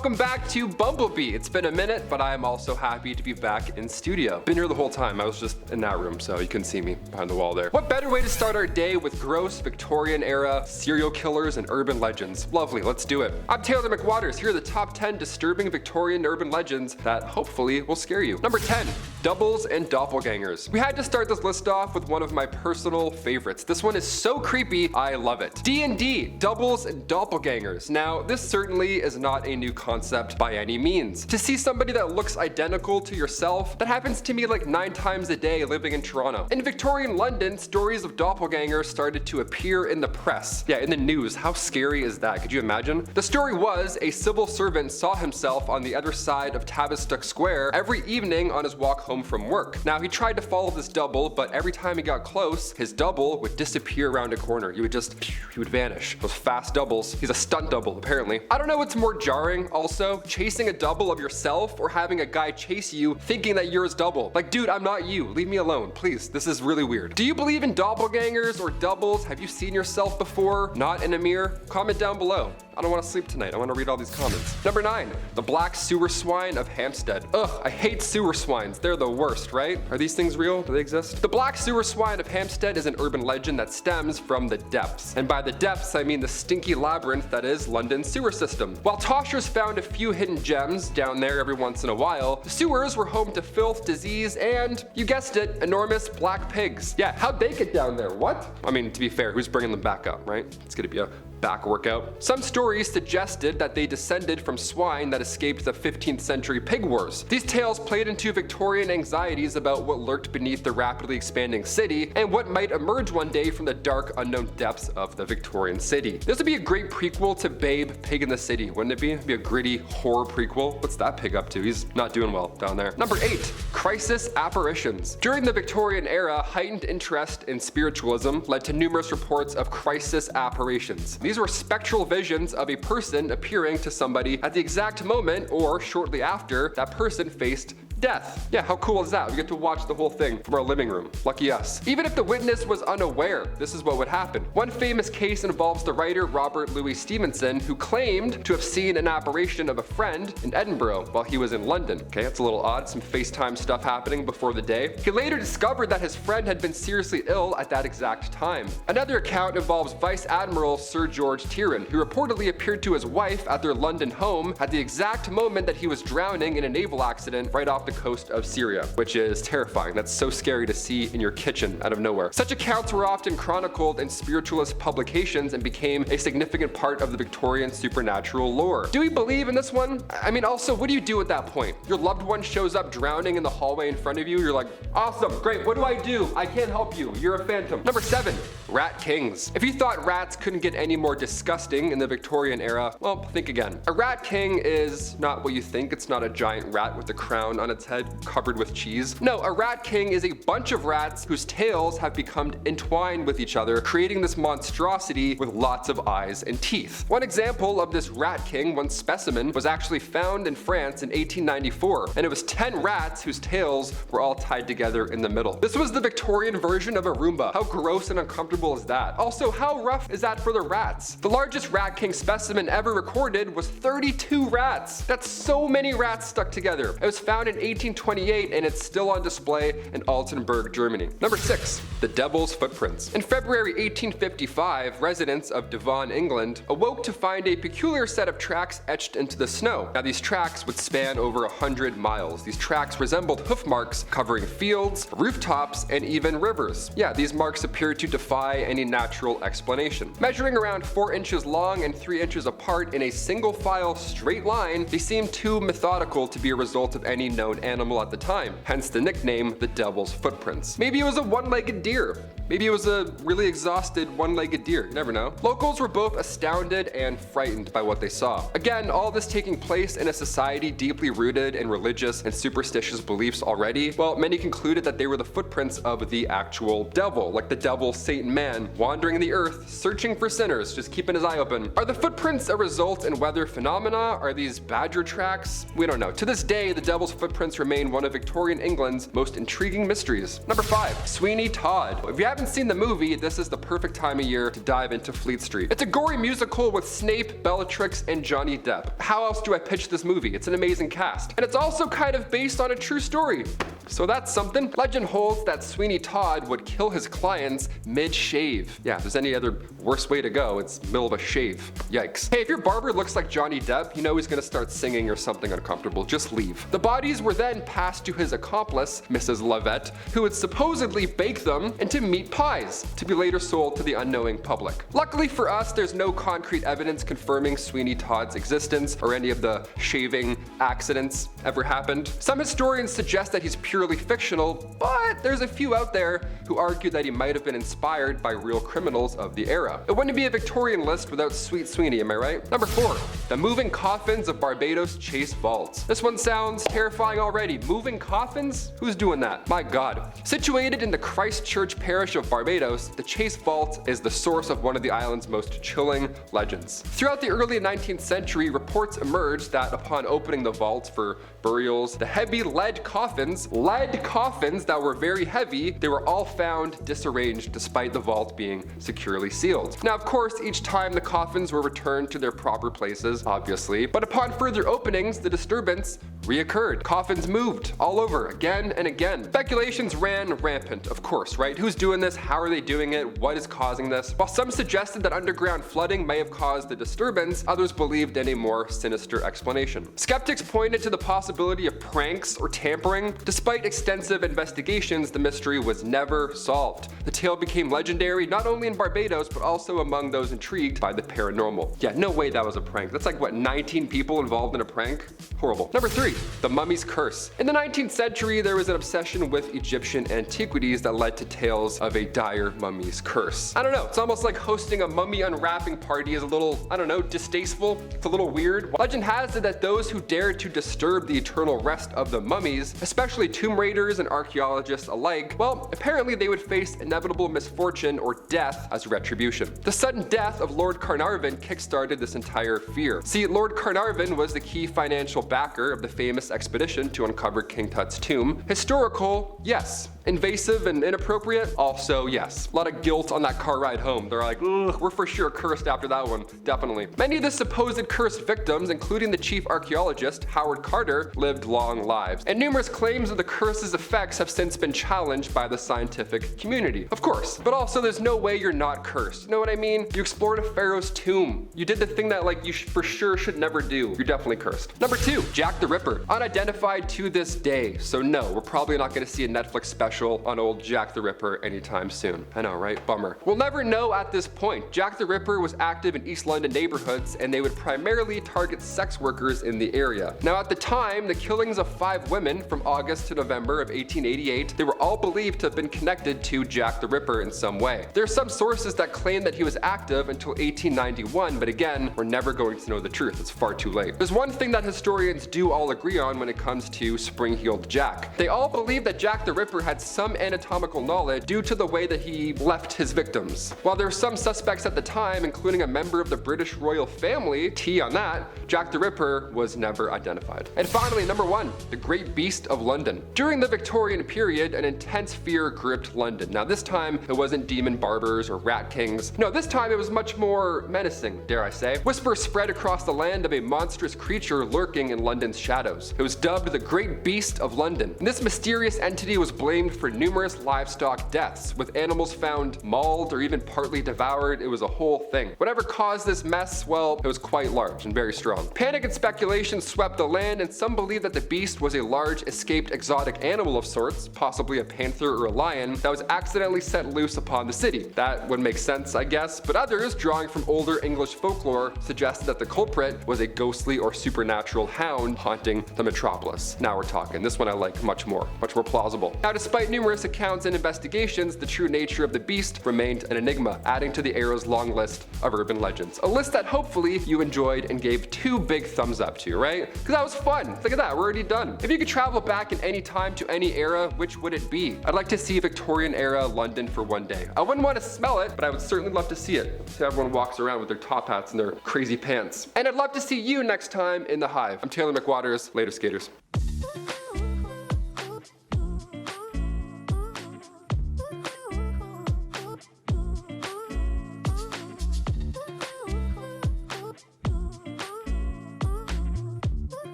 welcome back to Bumblebee. It's been a minute, but I am also happy to be back in studio. Been here the whole time. I was just in that room, so you couldn't see me behind the wall there. What better way to start our day with gross Victorian era serial killers and urban legends? Lovely, let's do it. I'm Taylor McWaters. Here are the top 10 disturbing Victorian urban legends that hopefully will scare you. Number 10, doubles and doppelgangers. We had to start this list off with one of my personal favorites. This one is so creepy, I love it. D&D, doubles and doppelgangers. Now, this certainly is not a new concept by any means. To see somebody that looks identical to yourself, that happens to me like 9 times a day living in Toronto. In Victorian London, stories of doppelgangers started to appear in the press. Yeah, in the news. How scary is that? Could you imagine? The story was a civil servant saw himself on the other side of Tavistock Square every evening on his walk home from work. Now, he tried to follow this double, but every time he got close, his double would disappear around a corner. He would vanish. Those fast doubles. He's a stunt double, apparently. I don't know what's more jarring, also, chasing a double of yourself or having a guy chase you thinking that you're his double. Like, dude, I'm not you. Leave me alone, please. This is really weird. Do you believe in doppelgangers or doubles? Have you seen yourself before? Not in a mirror? Comment down below. I don't want to sleep tonight. I want to read all these comments. Number 9, the black sewer swine of Hampstead. Ugh, I hate sewer swines. They're the worst, right? Are these things real? Do they exist? The black sewer swine of Hampstead is an urban legend that stems from the depths. And by the depths, I mean the stinky labyrinth that is London's sewer system. While Toshers found a few hidden gems down there every once in a while, the sewers were home to filth, disease, and, you guessed it, enormous black pigs. Yeah, how'd they get down there? What? I mean, to be fair, who's bringing them back up, right? It's gonna be a back workout. Some stories suggested that they descended from swine that escaped the 15th century pig wars. These tales played into Victorian anxieties about what lurked beneath the rapidly expanding city and what might emerge one day from the dark, unknown depths of the Victorian city. This would be a great prequel to Babe, Pig in the City, wouldn't it be? It'd be a gritty horror prequel. What's that pig up to? He's not doing well down there. Number 8, crisis apparitions. During the Victorian era, heightened interest in spiritualism led to numerous reports of crisis apparitions. These were spectral visions of a person appearing to somebody at the exact moment or shortly after that person faced death. Yeah, how cool is that? We get to watch the whole thing from our living room. Lucky us. Even if the witness was unaware, this is what would happen. One famous case involves the writer Robert Louis Stevenson, who claimed to have seen an apparition of a friend in Edinburgh while he was in London. Okay, that's a little odd. Some FaceTime stuff happening before the day. He later discovered that his friend had been seriously ill at that exact time. Another account involves Vice Admiral Sir George Tyrone, who reportedly appeared to his wife at their London home at the exact moment that he was drowning in a naval accident right off the coast of Syria, which is terrifying. That's so scary to see in your kitchen out of nowhere. Such accounts were often chronicled in spiritualist publications and became a significant part of the Victorian supernatural lore. Do we believe in this one? I mean, also, what do you do at that point? Your loved one shows up drowning in the hallway in front of you. You're like, awesome, great, what do I do? I can't help you. You're a phantom. Number 7, rat kings. If you thought rats couldn't get any more disgusting in the Victorian era, well, think again. A rat king is not what you think. It's not a giant rat with a crown on its head covered with cheese. No, a rat king is a bunch of rats whose tails have become entwined with each other, creating this monstrosity with lots of eyes and teeth. One example of this rat king, one specimen, was actually found in France in 1894, and it was 10 rats whose tails were all tied together in the middle. This was the Victorian version of a Roomba. How gross and uncomfortable is that? Also, how rough is that for the rats? The largest rat king specimen ever recorded was 32 rats. That's so many rats stuck together. It was found in 1828 and it's still on display in Altenburg, Germany. Number 6, the Devil's Footprints. In February 1855, residents of Devon, England, awoke to find a peculiar set of tracks etched into the snow. Now, these tracks would span over 100 miles. These tracks resembled hoof marks covering fields, rooftops, and even rivers. Yeah, these marks appeared to defy any natural explanation. Measuring around 4 inches long and 3 inches apart in a single file straight line, they seemed too methodical to be a result of any known animal at the time, hence the nickname the Devil's Footprints. Maybe it was a one-legged deer. Maybe it was a really exhausted one-legged deer, you never know. Locals were both astounded and frightened by what they saw. Again, all this taking place in a society deeply rooted in religious and superstitious beliefs already. Well, many concluded that they were the footprints of the actual devil, like the devil Satan man, wandering the earth, searching for sinners, just keeping his eye open. Are the footprints a result in weather phenomena? Are these badger tracks? We don't know. To this day, the Devil's Footprints remain one of Victorian England's most intriguing mysteries. Number 5, Sweeny Todd. If you haven't haven't seen the movie, this is the perfect time of year to dive into Fleet Street. It's a gory musical with Snape, Bellatrix, and Johnny Depp. How else do I pitch this movie? It's an amazing cast. And it's also kind of based on a true story. So that's something. Legend holds that Sweeny Todd would kill his clients mid-shave. Yeah, if there's any other worse way to go, it's middle of a shave. Yikes. Hey, if your barber looks like Johnny Depp, you know he's gonna start singing or something uncomfortable. Just leave. The bodies were then passed to his accomplice, Mrs. Lavette, who would supposedly bake them into meat pies to be later sold to the unknowing public. Luckily for us, there's no concrete evidence confirming Sweeny Todd's existence or any of the shaving accidents ever happened. Some historians suggest that he's purely fictional, but there's a few out there who argue that he might have been inspired by real criminals of the era. It wouldn't be a Victorian list without Sweet Sweeny, am I right? Number 4, the Moving Coffins of Barbados Chase Vaults. This one sounds terrifying already. Moving coffins? Who's doing that? My God. Situated in the Christchurch parish of Barbados, the Chase Vault is the source of one of the island's most chilling legends. Throughout the early 19th century, reports emerged that upon opening the vault for burials, the heavy lead coffins that were very heavy, they were all found disarranged despite the vault being securely sealed. Now, of course, each time the coffins were returned to their proper places, obviously, but upon further openings, the disturbance reoccurred. Coffins moved all over again and again. Speculations ran rampant, of course, right? Who's doing this? How are they doing it? What is causing this? While some suggested that underground flooding may have caused the disturbance, others believed in a more sinister explanation. Skeptics pointed to the possibility of pranks or tampering. Despite extensive investigations, the mystery was never solved. The tale became legendary not only in Barbados, but also among those intrigued by the paranormal. Yeah, no way that was a prank. That's like, what, 19 people involved in a prank? Horrible. Number 3, the mummy's curse. In the 19th century, there was an obsession with Egyptian antiquities that led to tales of a dire mummy's curse. I don't know, it's almost like hosting a mummy unwrapping party is a little, I don't know, distasteful. It's a little weird. Legend has it that those who dared to disturb the eternal rest of the mummies, especially tomb raiders and archaeologists alike, well, apparently they would face inevitable misfortune or death as retribution. The sudden death of Lord Carnarvon kickstarted this entire fear. See, Lord Carnarvon was the key financial backer of the famous expedition to uncover King Tut's tomb. Historical, yes. Invasive and inappropriate? Also yes. A lot of guilt on that car ride home. They're like, ugh, we're for sure cursed after that one. Definitely. Many of the supposed cursed victims, including the chief archaeologist, Howard Carter, lived long lives. And numerous claims of the curse's effects have since been challenged by the scientific community. Of course. But also there's no way you're not cursed. You know what I mean? You explored a pharaoh's tomb. You did the thing that like you for sure should never do. You're definitely cursed. Number 2, Jack the Ripper. Unidentified to this day. So no, we're probably not going to see a Netflix special on old Jack the Ripper anytime soon. I know, right? Bummer. We'll never know at this point. Jack the Ripper was active in East London neighborhoods, and they would primarily target sex workers in the area. Now, at the time, the killings of 5 women from August to November of 1888, they were all believed to have been connected to Jack the Ripper in some way. There are some sources that claim that he was active until 1891, but again, we're never going to know the truth. It's far too late. There's one thing that historians do all agree on when it comes to spring-heeled Jack. They all believe that Jack the Ripper had some anatomical knowledge due to the way that he left his victims. While there were some suspects at the time, including a member of the British royal family, tea on that, Jack the Ripper was never identified. And finally, number 1, the Great Beast of London. During the Victorian period, an intense fear gripped London. Now this time, it wasn't demon barbers or rat kings. No, this time it was much more menacing, dare I say. Whispers spread across the land of a monstrous creature lurking in London's shadows. It was dubbed the Great Beast of London. And this mysterious entity was blamed for numerous livestock deaths, with animals found mauled or even partly devoured. It was a whole thing. Whatever caused this mess, well, it was quite large and very strong. Panic and speculation swept the land, and some believe that the beast was a large escaped exotic animal of sorts, possibly a panther or a lion, that was accidentally set loose upon the city. That would make sense, I guess, but others, drawing from older English folklore, suggested that the culprit was a ghostly or supernatural hound haunting the metropolis. Now we're talking. This one I like much more plausible. Now, despite numerous accounts and investigations, the true nature of the beast remained an enigma, adding to the era's long list of urban legends. A list that hopefully you enjoyed and gave 2 big thumbs up to, right? Because that was fun. Look at that, we're already done. If you could travel back in any time to any era, which would it be? I'd like to see Victorian era London for one day. I wouldn't want to smell it, but I would certainly love to see it. So everyone walks around with their top hats and their crazy pants. And I'd love to see you next time in the Hive. I'm Taylor McWaters. Later, skaters.